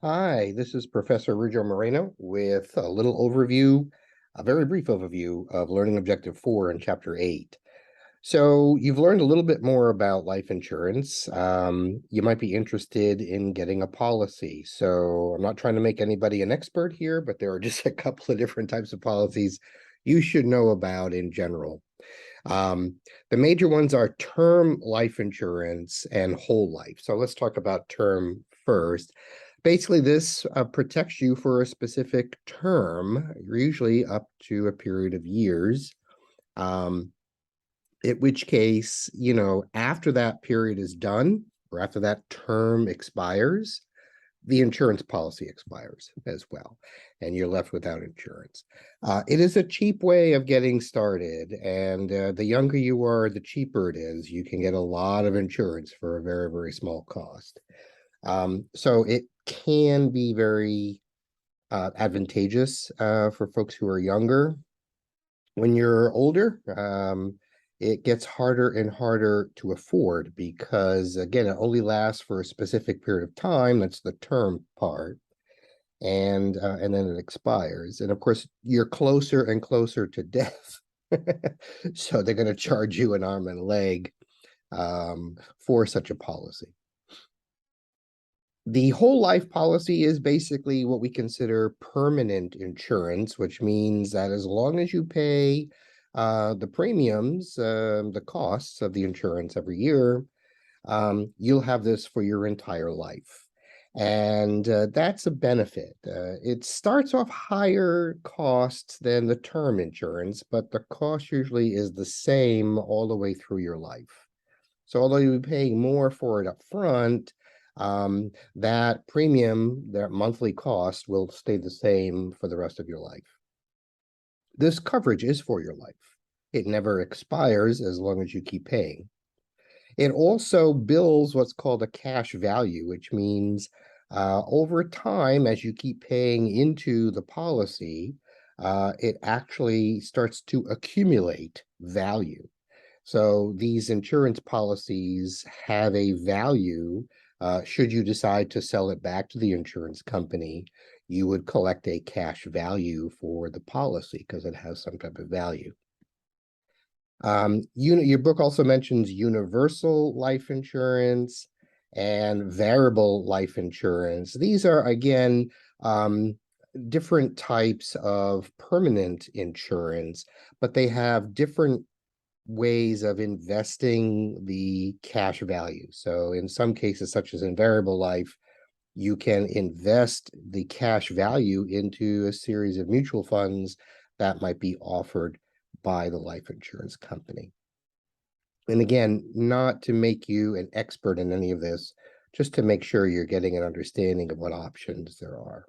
Hi, this is Professor Rujo Moreno with a little overview, a very brief overview of Learning Objective 4 in Chapter 8. So you've learned a little bit more about life insurance. You might be interested in getting a policy. So I'm not trying to make anybody an expert here, but there are just a couple of different types of policies you should know about in general. The major ones are term life insurance and whole life. So let's talk about term first. Basically, this protects you for a specific term, usually up to a period of years. Um, in which case, after that period is done or after that term expires, the insurance policy expires as well, and you're left without insurance. It is a cheap way of getting started, and the younger you are, the cheaper it is. You can get a lot of insurance for a very, very small cost. So it can be very advantageous for folks who are younger. When you're older, it gets harder and harder to afford because, again, it only lasts for a specific period of time. That's the term part, and then it expires. And of course, you're closer and closer to death, so they're going to charge you an arm and a leg for such a policy. The whole life policy is basically what we consider permanent insurance, which means that as long as you pay the premiums, the costs of the insurance every year, you'll have this for your entire life. And that's a benefit. It starts off higher costs than the term insurance, but the cost usually is the same all the way through your life. So although you'll be paying more for it up front, that premium, that monthly cost will stay the same for the rest of your life. This coverage is for your life. It never expires as long as you keep paying. It also bills what's called a cash value, which means over time, as you keep paying into the policy, it actually starts to accumulate value. So these insurance policies have a value. Should you decide to sell it back to the insurance company, you would collect a cash value for the policy because it has some type of value. Your book also mentions universal life insurance and variable life insurance. These are, again, different types of permanent insurance, but they have different ways of investing the cash value. So in some cases, such as in variable life, you can invest the cash value into a series of mutual funds that might be offered by the life insurance company. And again, not to make you an expert in any of this, just to make sure you're getting an understanding of what options there are.